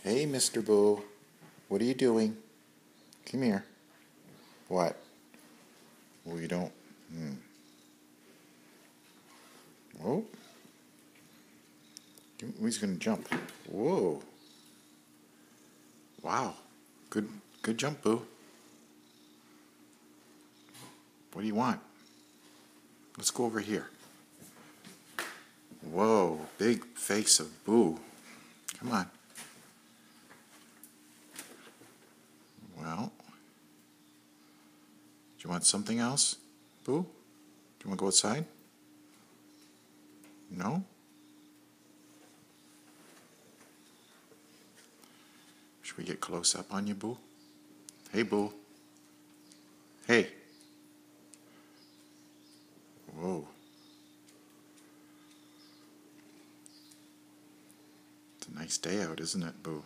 Hey, Mr. Boo. What are you doing? Come here. What? Well, you don't. Oh. He's going to jump. Whoa. Wow. Good jump, Boo. What do you want? Let's go over here. Whoa. Big face of Boo. Come on. Well. Do you want something else, Boo? Do you want to go outside? No? Should we get close up on you, Boo? Hey, Boo. Hey. Whoa. It's a nice day out, isn't it, Boo?